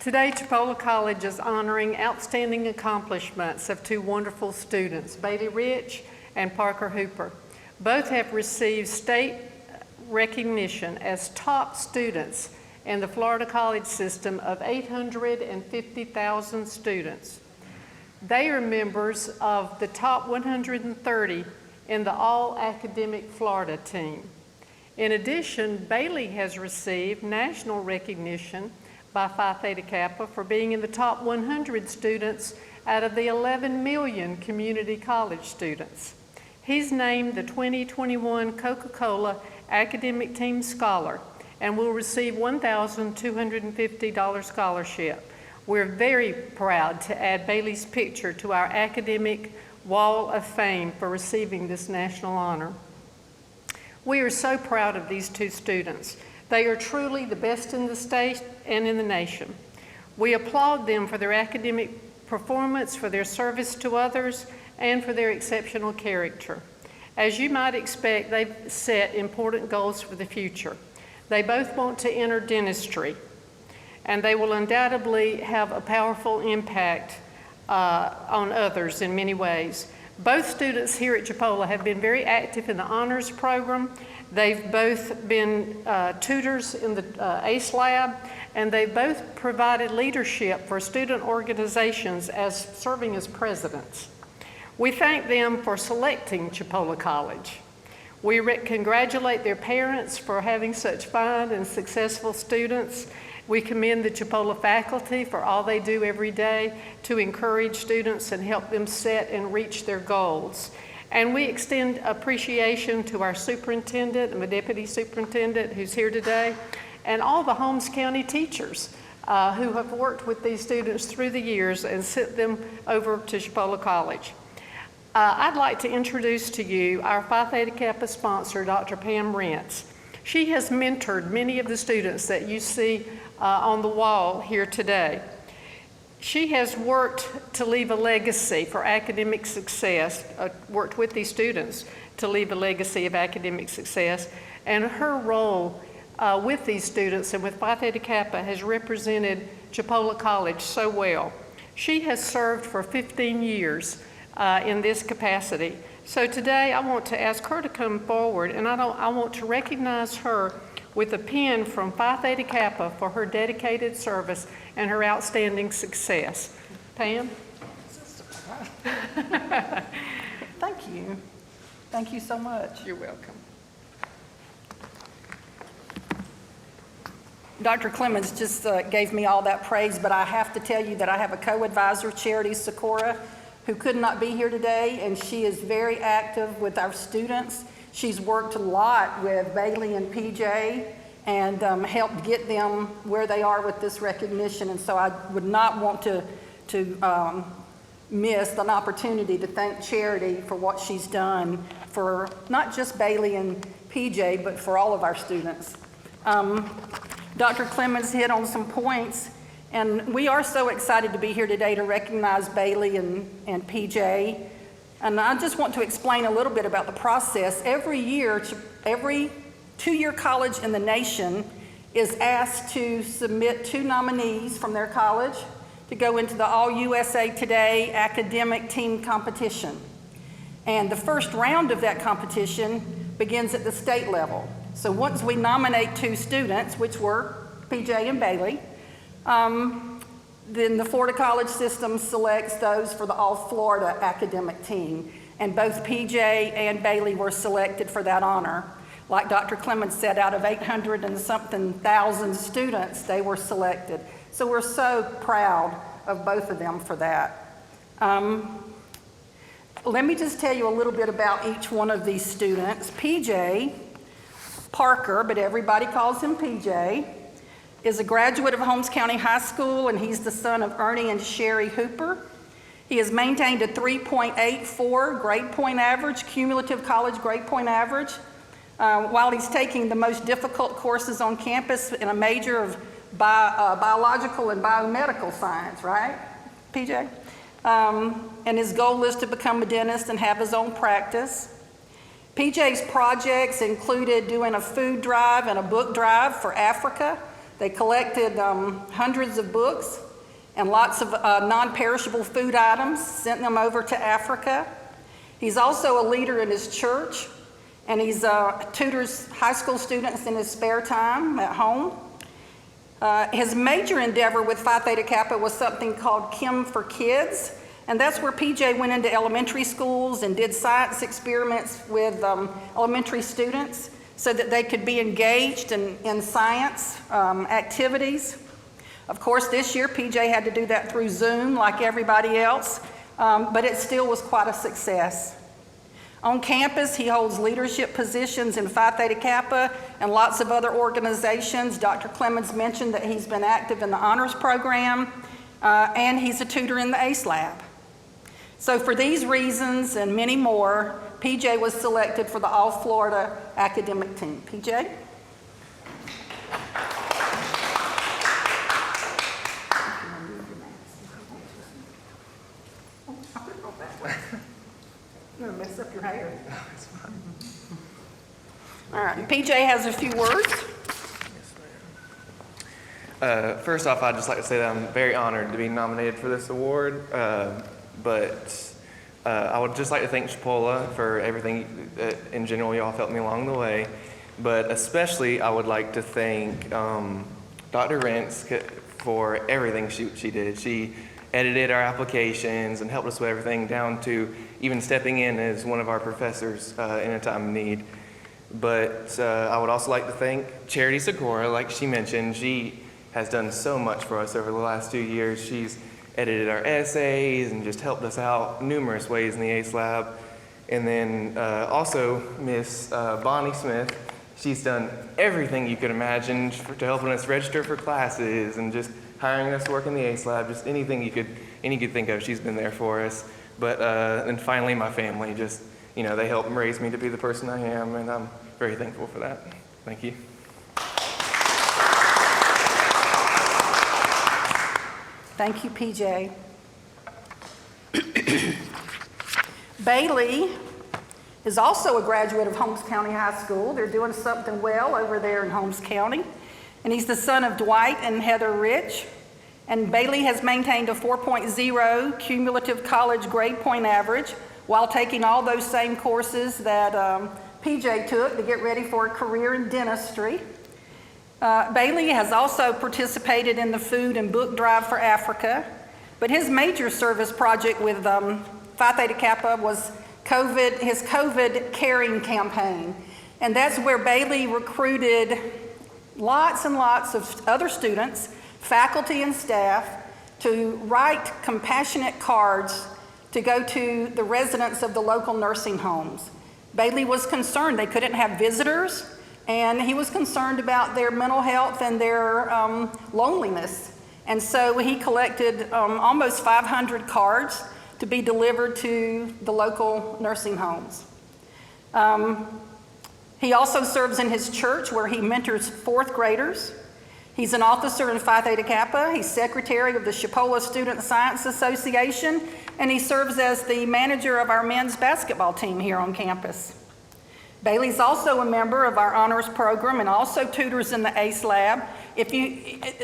Today, Chipola College is honoring outstanding accomplishments of two wonderful students, Bailey Rich and Parker Hooper. Both have received state recognition as top students in the Florida college system of 850,000 students. They are members of the top 130 in the all-academic Florida team. In addition, Bailey has received national recognition by Phi Theta Kappa for being in the top 100 students out of the 11 million community college students. He's named the 2021 Coca-Cola Academic Team Scholar and will receive $1,250 scholarship. We're very proud to add Bailey's picture to our academic wall of fame for receiving this national honor. We are so proud of these two students. They are truly the best in the state and in the nation. We applaud them for their academic performance, for their service to others, and for their exceptional character. As you might expect, they've set important goals for the future. They both want to enter dentistry, and they will undoubtedly have a powerful impact on others in many ways. Both students here at Chipola have been very active in the honors program. They've both been tutors in the ACE lab, and they've both provided leadership for student organizations as serving as presidents. We thank them for selecting Chipola College. We congratulate their parents for having such fine and successful students. We commend the Chipola faculty for all they do every day to encourage students and help them set and reach their goals. And we extend appreciation to our superintendent and the deputy superintendent who's here today, and all the Holmes County teachers who have worked with these students through the years and sent them over to Chipola College. I'd like to introduce to you our Phi Theta Kappa sponsor, Dr. Pam Rentz. She has mentored many of the students that you see on the wall here today. She has worked to leave a legacy for academic success, worked with these students to leave a legacy of academic success, and her role with these students and with Phi Theta Kappa has represented Chipola College so well. She has served for 15 years in this capacity. So today I want to ask her to come forward, and I want to recognize her with a pin from Phi Theta Kappa for her dedicated service and her outstanding success. Pam? Thank you. Thank you so much. You're welcome. Dr. Clemens just gave me all that praise, but I have to tell you that I have a co-advisor, Charity Sikora, who could not be here today, and she is very active with our students. She's worked a lot with Bailey and PJ and helped get them where they are with this recognition. And so I would not want to miss an opportunity to thank Charity for what she's done for not just Bailey and PJ, but for all of our students. Dr. Clemens hit on some points, and we are so excited to be here today to recognize Bailey and PJ. And I just want to explain a little bit about the process. Every year, every two-year college in the nation is asked to submit 2 nominees from their college to go into the All-USA Today academic team competition. And the first round of that competition begins at the state level. So once we nominate 2 students, which were PJ and Bailey, then the Florida college system selects those for the All-Florida academic team. And both PJ and Bailey were selected for that honor. Like Dr. Clemens said, out of 800 and something thousand students, they were selected. So we're so proud of both of them for that. Let me just tell you a little bit about each one of these students. PJ Parker, but everybody calls him PJ, is a graduate of Holmes County High School, and he's the son of Ernie and Sherry Hooper. He has maintained a 3.84 grade point average, cumulative college grade point average, while he's taking the most difficult courses on campus in a major of biological and biomedical science, right, PJ? And his goal is to become a dentist and have his own practice. PJ's projects included doing a food drive and a book drive for Africa, They collected hundreds of books and lots of non-perishable food items, sent them over to Africa. He's also a leader in his church, and he tutors high school students in his spare time at home. His major endeavor with Phi Theta Kappa was something called Chem for Kids, and that's where PJ went into elementary schools and did science experiments with elementary students so that they could be engaged in science activities. Of course, this year PJ had to do that through Zoom like everybody else, but it still was quite a success. On campus, he holds leadership positions in Phi Theta Kappa and lots of other organizations. Dr. Clemens mentioned that he's been active in the honors program, and he's a tutor in the ACE Lab. So for these reasons and many more, PJ was selected for the All-Florida academic team. PJ? You're gonna mess up your hair. All right, PJ has a few words. First off, I'd just like to say that I'm very honored to be nominated for this award, but I would just like to thank Chipola for everything in general. Y'all helped me along the way, but especially I would like to thank Dr. Rentz for everything she did. She edited our applications and helped us with everything down to even stepping in as one of our professors in a time of need. But I would also like to thank Charity Segura. Like she mentioned, she has done so much for us over the last 2 years. She's edited our essays and just helped us out numerous ways in the ACE Lab. And then also Miss Bonnie Smith. She's done everything you could imagine to helping us register for classes and just hiring us to work in the ACE Lab, just anything you could think of, she's been there for us. But and finally, my family, just, they helped raise me to be the person I am, and I'm very thankful for that. Thank you. Thank you, PJ. Bailey is also a graduate of Holmes County High School. They're doing something well over there in Holmes County. And he's the son of Dwight and Heather Rich. And Bailey has maintained a 4.0 cumulative college grade point average while taking all those same courses that PJ took to get ready for a career in dentistry. Bailey has also participated in the Food and Book Drive for Africa, but his major service project with Phi Theta Kappa was his COVID caring campaign. And that's where Bailey recruited lots and lots of other students, faculty and staff, to write compassionate cards to go to the residents of the local nursing homes. Bailey was concerned they couldn't have visitors, and he was concerned about their mental health and their loneliness. And so he collected almost 500 cards to be delivered to the local nursing homes. He also serves in his church where he mentors fourth graders. He's an officer in Phi Theta Kappa. He's secretary of the Chipola Student Science Association, and he serves as the manager of our men's basketball team here on campus. Bailey's also a member of our honors program and also tutors in the ACE Lab.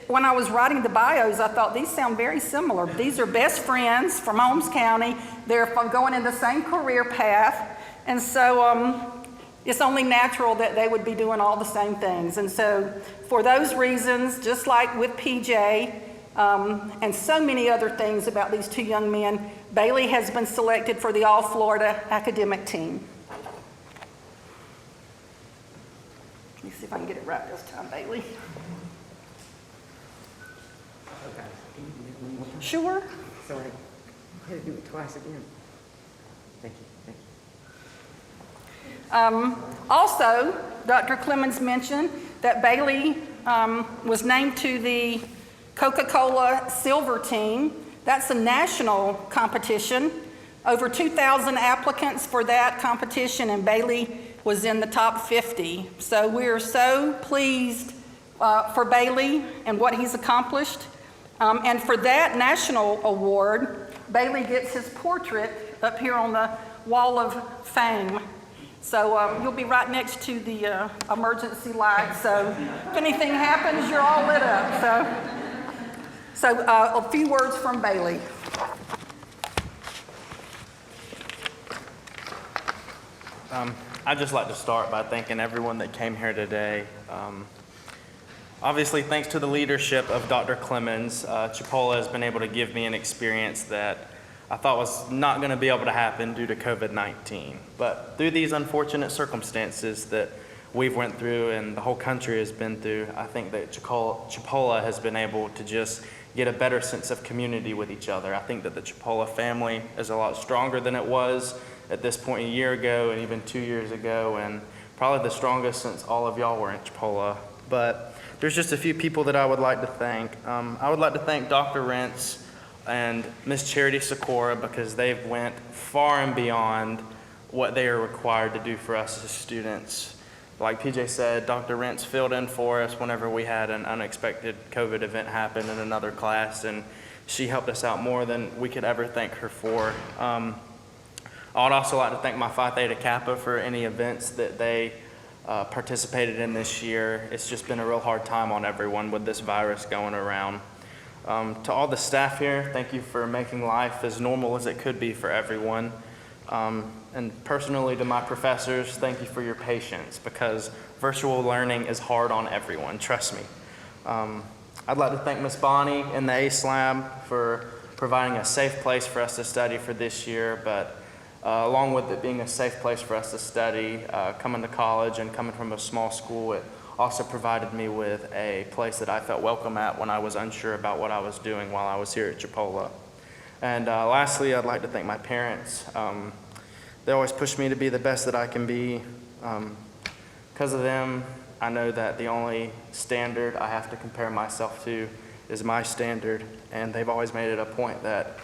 When I was writing the bios, I thought these sound very similar. These are best friends from Holmes County. They're going in the same career path, and so it's only natural that they would be doing all the same things. And so for those reasons, just like with PJ and so many other things about these two young men, Bailey has been selected for the All-Florida academic team. Let me see if I can get it right this time, Bailey. Okay. Can you do it one more time? Sure. Sorry. I had to do it twice again. Thank you. Thank you. Also, Dr. Clemens mentioned that Bailey was named to the Coca-Cola Silver Team. That's a national competition. Over 2,000 applicants for that competition, and Bailey was in the top 50. So we're so pleased for Bailey and what he's accomplished. And for that national award, Bailey gets his portrait up here on the Wall of Fame. So you'll be right next to the emergency light, so if anything happens, you're all lit up. So a few words from Bailey. I'd just like to start by thanking everyone that came here today. Obviously, thanks to the leadership of Dr. Clemens, Chipola has been able to give me an experience that I thought was not going to be able to happen due to COVID-19. But through these unfortunate circumstances that we've went through and the whole country has been through, I think that Chipola has been able to just get a better sense of community with each other. I think that the Chipola family is a lot stronger than it was at this point a year ago and even 2 years ago, and probably the strongest since all of y'all were in Chipola. But there's just a few people that I would like to thank. I would like to thank Dr. Rentz and Miss Charity Sikora because they've went far and beyond what they are required to do for us as students. Like PJ said, Dr. Rentz filled in for us whenever we had an unexpected COVID event happen in another class, and she helped us out more than we could ever thank her for. I would also like to thank my Phi Theta Kappa for any events that they participated in this year. It's just been a real hard time on everyone with this virus going around. To all the staff here, thank you for making life as normal as it could be for everyone. And personally to my professors, thank you for your patience because virtual learning is hard on everyone, trust me. I'd like to thank Miss Bonnie and the ACE Lab for providing a safe place for us to study for this year, but along with it being a safe place for us to study, coming to college and coming from a small school, it also provided me with a place that I felt welcome at when I was unsure about what I was doing while I was here at Chipola. And lastly, I'd like to thank my parents. They always push me to be the best that I can be. Because of them, I know that the only standard I have to compare myself to is my standard, and they've always made it a point that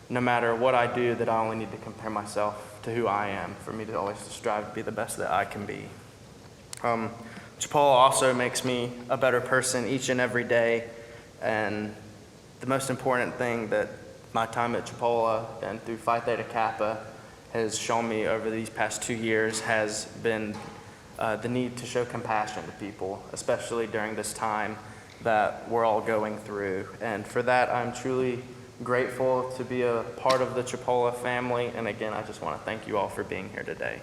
no matter what I do, that I only need to compare myself to who I am for me to always strive to be the best that I can be. Chipola also makes me a better person each and every day, and the most important thing that my time at Chipola and through Phi Theta Kappa has shown me over these past 2 years has been the need to show compassion to people, especially during this time that we're all going through. And for that, I'm truly grateful to be a part of the Chipola family. And again, I just want to thank you all for being here today.